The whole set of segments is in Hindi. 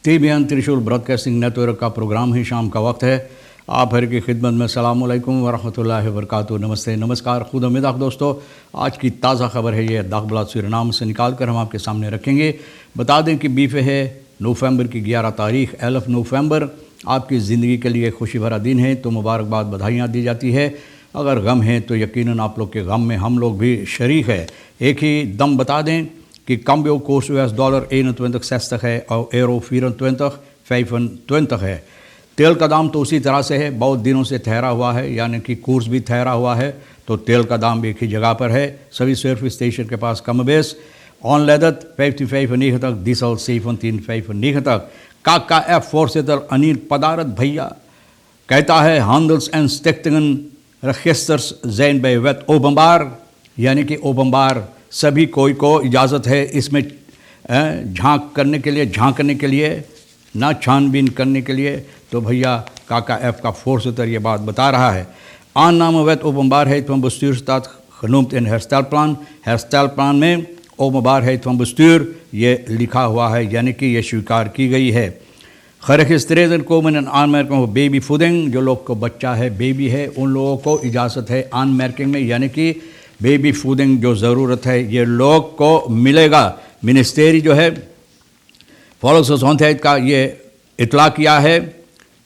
TBN त्रिशूल ब्रॉडकास्टिंग नेटवर्क का प्रोग्राम ही शाम का वक्त है। आप हर की खिदमत में अस्सलाम वालेकुम व रहमतुल्लाहि व बरकातुहू। नमस्ते, नमस्कार, खुद उम्मीद दोस्तों। आज की ताज़ा खबर है, ये दाखबला सूरीनाम से निकाल कर हम आपके सामने रखेंगे। बता दें कि बीफे है नवंबर की 11 तारीख 11 नवंबर आपकी ज़िंदगी के लिए खुशी भरा दिन है, तो मुबारकबाद, बधाइयाँ दी जाती है। अगर गम है तो यकीनन आप लोग के गम में हम लोग भी शरीक है। एक ही दम बता दें कि cambio koers US-dollar 21,60 है और euro 24,25 है। तेल का दाम तो उसी तरह से है, बहुत दिनों से ठहरा हुआ है, यानी कि कोर्स भी ठहरा हुआ है, तो तेल का दाम भी एक ही जगह पर है। सभी सर्विस स्टेशन के पास कम बेस ऑनलेदत 55,90, diesel 17,95। KKF voorzitter अनिल पदारत भैया कहता है handels en stichtingen registers zijn bij wet openbaar, यानी कि ओपनबार सभी कोई को इजाज़त है इसमें झांकने के लिए ना छानबीन करने के लिए। तो भैया KKF का voorzitter ये बात बता रहा है। Aannamewet openbaarheid van bestuur staat genoemd in herstelplan। herstelplan में openbaarheid van bestuur ये लिखा हुआ है, यानी कि ये स्वीकार की गई है। geregistreerden komen in aanmerking voor babyvoeding, जो लोग को बच्चा है, बेबी है, उन लोगों को इजाज़त है aanmerking में, यानी कि बेबी फूडिंग जो ज़रूरत है ये लोग को मिलेगा। मिनिस्ट्री जो है volksgezondheid का ये इतला किया है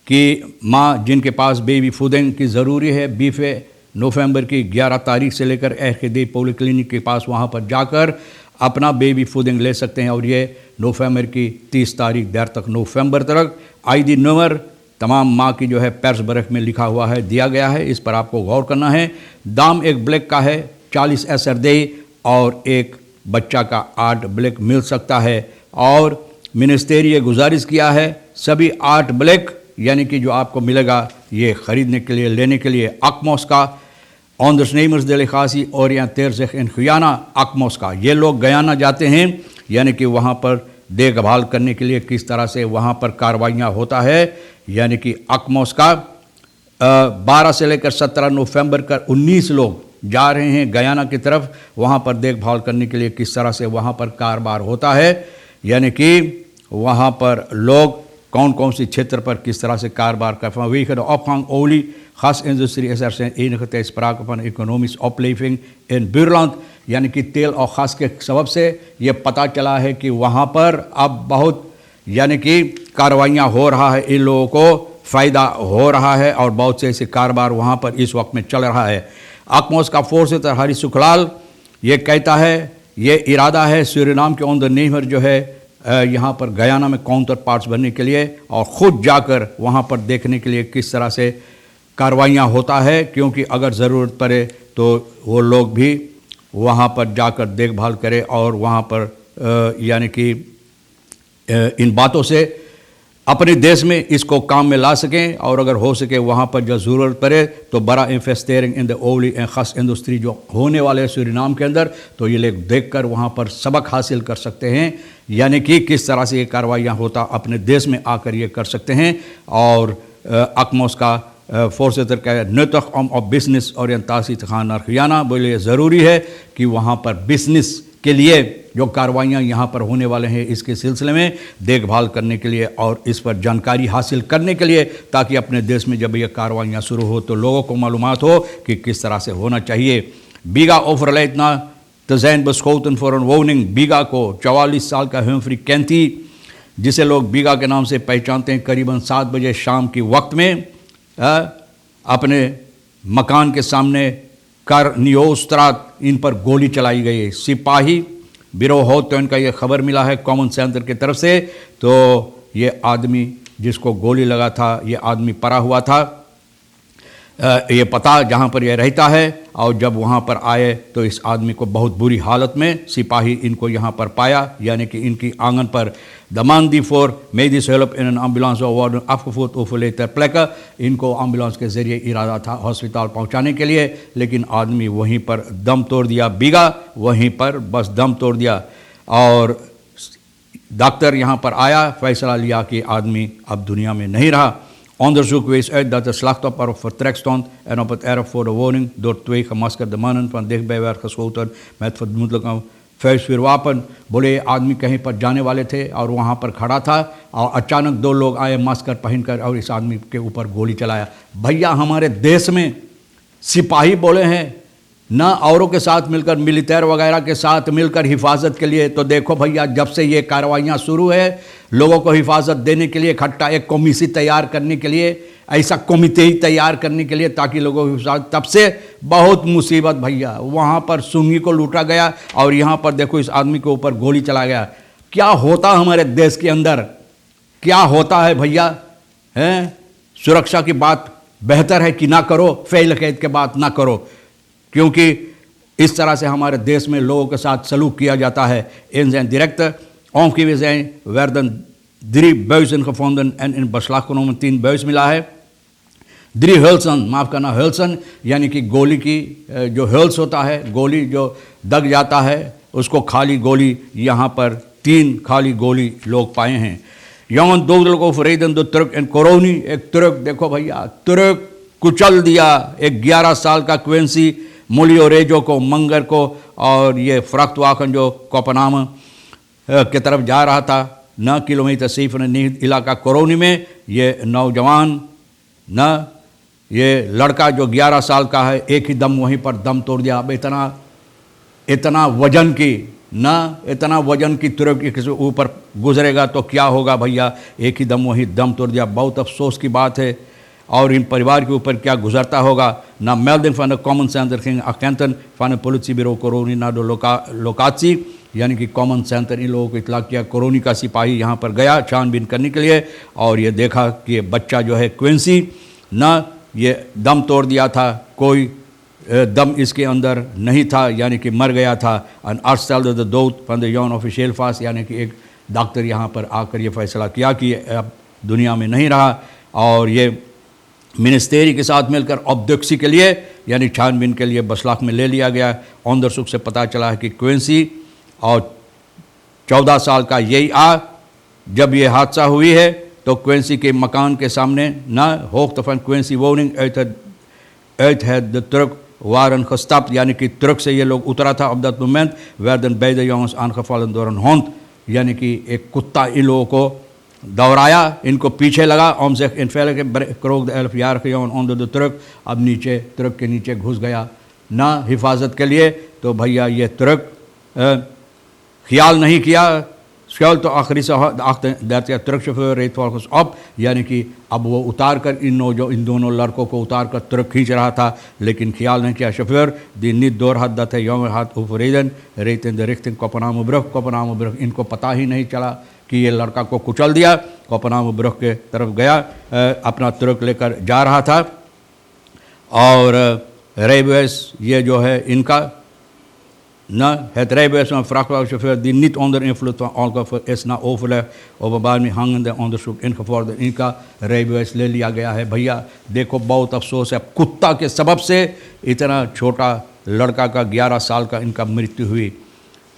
कि माँ जिनके पास बेबी फूडिंग की ज़रूरी है, बीफे नवंबर की 11 तारीख से लेकर RGD पॉलीक्लिनिक के पास वहाँ पर जाकर अपना बेबी फूडिंग ले सकते हैं। और ये नवंबर की 30 तारीख देर तक नवंबर तक ID नंबर तमाम माँ की जो है पर्स बरख में लिखा हुआ है, दिया गया है, इस पर आपको गौर करना है। दाम एक ब्लैक का है 40 SRD और एक बच्चा का 8 ब्लैक मिल सकता है। और मिनिस्ट्री ये गुजारिश किया है सभी 8 ब्लैक यानी कि जो आपको मिलेगा ये ख़रीदने के लिए, लेने के लिए अकमोस का ऑनदर्सनेमर्स डेलीगासी और या तेरज़ इन खुयाना अकमोस का, ये लोग गयाना जाते हैं, यानी कि वहाँ पर देखभाल करने के लिए किस तरह से वहाँ पर कार्रवाइयाँ होता है, यानी कि अकमोस का 12 से लेकर 17 नवंबर का 19 लोग जा रहे हैं गयाना की तरफ, वहाँ पर देखभाल करने के लिए किस तरह से वहाँ पर कारोबार होता है, यानी कि वहाँ पर लोग कौन कौन सी क्षेत्र पर किस तरह से कारोबार कर vanwege de opgang olie gasindustrie is er enige tijd sprake van economisch opleving in buurland, यानी कि तेल और ख़ास के सबब से ये पता चला है कि वहाँ पर अब बहुत यानी कि कार्रवाइयाँ हो रहा है, इन लोगों को फ़ायदा हो रहा है और बहुत से ऐसे कारोबार वहाँ पर इस वक्त में चल रहा है। अकमोस का voorzitter हरी सुखलाल ये कहता है ये इरादा है सूरीनाम के ऑनदरनेमर जो है यहाँ पर गयाना में काउंटर पार्ट्स बनने के लिए और ख़ुद जाकर वहाँ पर देखने के लिए किस तरह से कार्रवाइयाँ होता है, क्योंकि अगर ज़रूरत पड़े तो वो लोग भी वहाँ पर जाकर देखभाल करें और वहाँ पर यानी कि इन बातों से अपने देश में इसको काम में ला सकें। और अगर हो सके वहाँ पर जो ज़रूरत पड़े तो बड़ा investing in the oil and ख़ास इंडस्ट्री जो होने वाले सूरीनाम के अंदर, तो ये लोग देखकर वहाँ पर सबक हासिल कर सकते हैं, यानी कि किस तरह से ये कार्रवाइयाँ होता अपने देश में आकर ये कर सकते हैं। और अकमोस का voorzitter का nuttig om op business oriëntatie te gaan naar Guyana, बोले ज़रूरी है कि वहाँ पर बिजनेस के लिए जो कार्रवाइयाँ यहाँ पर होने वाले हैं इसके सिलसिले में देखभाल करने के लिए और इस पर जानकारी हासिल करने के लिए, ताकि अपने देश में जब ये कार्रवाइयाँ शुरू हो तो लोगों को मालूमात हो कि किस तरह से होना चाहिए। बीगा overleed te zijn beschoten voor een woning। बीगा को 44 साल का हम्फ्री कैंथी, जिसे लोग बीगा के नाम से पहचानते हैं, करीबन 7 बजे शाम की वक्त में अपने मकान के सामने कर नियोस्त्रात इन पर गोली चलाई गई। सिपाही बिरोह हो तो इनका ये खबर मिला है कॉमन सेंटर की तरफ से। तो ये आदमी जिसको गोली लगा था ये आदमी पड़ा हुआ था, ये पता जहाँ पर यह रहता है, और जब वहाँ पर आए तो इस आदमी को बहुत बुरी हालत में सिपाही इनको यहाँ पर पाया, यानी कि इनकी आंगन पर दमान दी फोर मेडिस हेल्प इन एम्बुलेंस वार्ड afgevoerd overleed ter plekke। इनको एम्बुलेंस के ज़रिए इरादा था हॉस्पिटल पहुँचाने के लिए, लेकिन आदमी वहीं पर दम तोड़ दिया, बीगा वहीं पर बस दम तोड़ दिया। और डॉक्टर यहाँ पर आया, फैसला लिया कि आदमी अब दुनिया में नहीं रहा। Onderzoek wees uit dat de slachtoffer op vertrek stond en op het erf voor de woning door 2 gemaskerde mannen van dichtbij werd geschoten met vermoedelijk een फिर वापन बोले आदमी कहीं पर जाने वाले थे और वहाँ पर खड़ा था और अचानक 2 लोग आए मास्क पहनकर और इस आदमी के ऊपर गोली चलाया। भैया हमारे देश में सिपाही बोले हैं ना औरों के साथ मिलकर, मिलिटेयर वगैरह के साथ मिलकर हिफाजत के लिए। तो देखो भैया, जब से ये कार्रवाइयाँ शुरू है लोगों को हिफाजत देने के लिए, इकट्ठा एक कमीशन तैयार करने के लिए, ऐसा कमिटी तैयार करने के लिए ताकि लोगों की हिफाजत, तब से बहुत मुसीबत भैया। वहाँ पर सुंगी को लूटा गया और यहाँ पर देखो इस आदमी के ऊपर गोली चला गया। क्या होता हमारे देश के अंदर, क्या होता है भैया, हैं? सुरक्षा की बात बेहतर है कि ना करो, फेल कैद के बात ना करो, क्योंकि इस तरह से हमारे देश में लोगों के साथ सलूक किया जाता है। इन zijn direct omgeven zijn werden 3 buizen gevonden en in beslag genomen 10 buis मिला है। 3 hulsen, माफ़ करना, hulsen यानी कि गोली की जो हुल्स होता है, गोली जो दग जाता है उसको खाली गोली, यहाँ पर 3 खाली गोली लोग पाए हैं। Jongen dodelijk overreden door Turk en Koroni। एक तुर्क, देखो भैया, तुर्क कुचल दिया एक 11 साल का क्वेंसी मोलियोरेजो को मंगर को, और ये फ्रख्त वाखन जो कोपनाम की तरफ जा रहा था, 9 किलोमीटर सिर्फ निहित इलाका कोरोनी में ये नौजवान न ये लड़का जो 11 साल का है एक ही दम वहीं पर दम तोड़ दिया। अब इतना वजन की ना, इतना वजन की तुर्क के ऊपर गुजरेगा तो क्या होगा भैया, एक ही दम वहीं दम तोड़ दिया। बहुत अफसोस की बात है और इन परिवार के ऊपर क्या गुजरता होगा ना। Melding van de common center ging agenten van het politiebureau Koroni naar de locatie, यानी कि कॉमन सेंटर इन लोगों को इतला किया। कोरोनी का सिपाही यहाँ पर गया छानबीन करने के लिए और ये देखा कि ये बच्चा जो है क्वेंसी ना, ये दम तोड़ दिया था, कोई दम इसके अंदर नहीं था, यानी कि मर गया था। And arts stelde de dood van de jongen officieel vast, यानी कि एक डॉक्टर यहाँ पर आकर ये फैसला किया कि अब दुनिया में नहीं रहा। और ये मिनिस्ट्री के साथ मिलकर ऑब्डक्सी के लिए यानी छानबीन के लिए बसलाक में ले लिया गया। औंदरसुख से पता चला है कि क्वेंसी और 14 साल का यही जब ये हादसा हुई है तो क्वेंसी के मकान के सामने ना hoogte van क्वेंसी वोनिंग uit het de truck waren gestapt, यानी कि ट्रक से ये लोग उतरा था। op dat moment werden beide jongens aangevallen door een hond, यानी कि एक कुत्ता इन लोगों को दौड़ाया, इनको पीछे लगा। ओम से इन फैले के करोग 11-jarige jongen onder de truck, अब नीचे ट्रक के नीचे घुस गया ना हिफाजत के लिए। तो भैया ये ट्रक ख्याल नहीं किया, स्कूल तो आखिरी से 38 ट्रक शोफर रेत फॉल्स अब, यानी कि अब वो उतार कर इन दोनों लड़कों को उतार कर ट्रक खींच रहा था, लेकिन ख्याल नहीं किया chauffeur the niet door had dat hij jongen had overreden reed in de richting Kopenhagenbrug। इनको पता ही नहीं चला कि ये लड़का को कुचल दिया। कोपेनहागन के तरफ गया, अपना ट्रक लेकर जा रहा था और रेबवेस ये जो है इनका ना het rijbewijs van vrachtwagenchauffeur die niet onder invloed van alcohol is na overleg openbaar में hangende onderzoek ingevorderd, इनका rijbewijs ले लिया गया है। भैया देखो बहुत अफसोस है, कुत्ता के सबब से इतना छोटा लड़का का 11 साल का इनका मृत्यु हुई।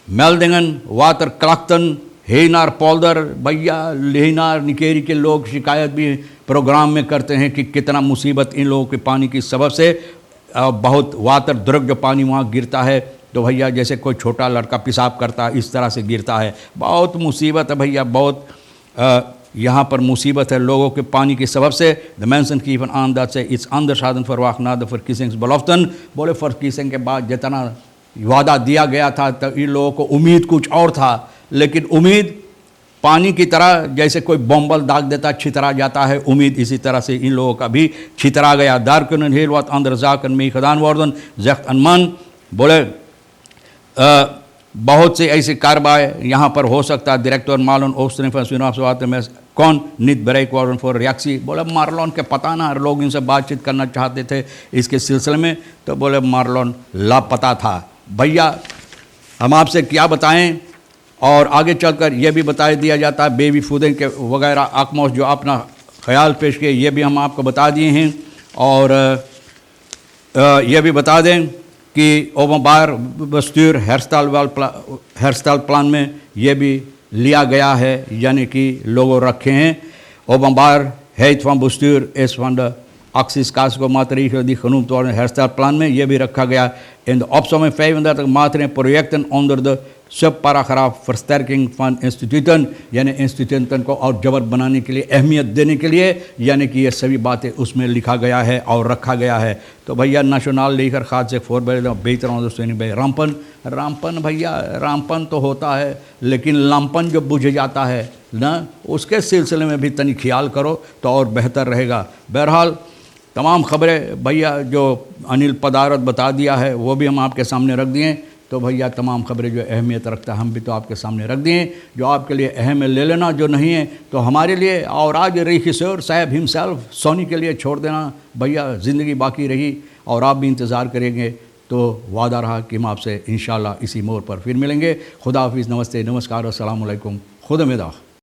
मेल्डिंगन वाटर क्लाक्टन हेनार पोल्डर, भैया लेनार निकेरी के लोग शिकायत भी प्रोग्राम में करते हैं कि कितना मुसीबत इन लोगों के पानी की सबब से, बहुत वाटर द्रग जो पानी वहाँ गिरता है तो भैया जैसे कोई छोटा लड़का पेशाब करता है इस तरह से गिरता है। बहुत मुसीबत है भैया, बहुत यहाँ पर मुसीबत है लोगों के पानी की सबब से। The mensen geven aan dat ze iets anders hadden verwacht na de verkiezingsbeloften। बोले verkiezing के बाद जितना वादा दिया गया था तो इन लोगों को उम्मीद कुछ और था, लेकिन उम्मीद पानी की तरह जैसे कोई बम्बल दाग देता छितरा जाता है, उम्मीद इसी तरह से इन लोगों का भी छितरा गया। daar kunnen heel wat andere zaken mee gedaan worden, zegt een man। बोले बहुत से ऐसे कार्रवाई यहाँ पर हो सकता है। डायरेक्टर मार्लोन ओस्टरिंग van Suriname में कौन niet bereikt worden voor reactie। बोले मार्लोन के पता ना, लोग इनसे बातचीत करना चाहते थे इसके सिलसिले में, तो बोले मार्लोन लापता था। भैया हम आपसे क्या बताएं, और आगे चलकर यह भी बता दिया जाता है बेबी फूडिंग के वगैरह आकमोश जो अपना ख्याल पेश किए ये भी हम आपको बता दिए हैं। और यह भी बता दें कि ओpenbaar bestuur herstelplan में ये भी लिया गया है, यानी कि लोगों रखे हैं। openbaarheid van bestuur is van de acties maatregelen die genoemd worden herstelplan में ये भी रखा गया। In de opsomming 35 maatregelen projecten onder de सब पारा खराब फर्स्टर्किंग फन इंस्टीट्यूटन यानी इंस्टीट्यूटन को और जबर बनाने के लिए, अहमियत देने के लिए, यानी कि ये सभी बातें उसमें लिखा गया है और रखा गया है। तो भैया नेशनल लेकर खास से 4 बेच रहा हूँ दोस्तों भाई रामपन भैया रामपन तो होता है, लेकिन लामपन जो बुझ जाता है ना, उसके सिलसिले में भी तनी ख्याल करो तो और बेहतर रहेगा। बहरहाल तमाम ख़बरें भैया जो अनिल पदारत बता दिया है वो भी हम आपके सामने रख दिए। तो भैया तमाम ख़बरें जो अहमियत रखता है हम भी तो आपके सामने रख दिए। जो आपके लिए अहम है ले लेना, जो नहीं है तो हमारे लिए और आज रहीशोर साहब हिमसेल्फ सोनी के लिए छोड़ देना। भैया ज़िंदगी बाकी रही और आप भी इंतज़ार करेंगे तो वादा रहा कि हम आपसे इंशाल्लाह इसी मोड़ पर फिर मिलेंगे। खुदा हाफिज़, नमस्ते, नमस्कार, अस्सलाम वालेकुम, खुदा निगहबान।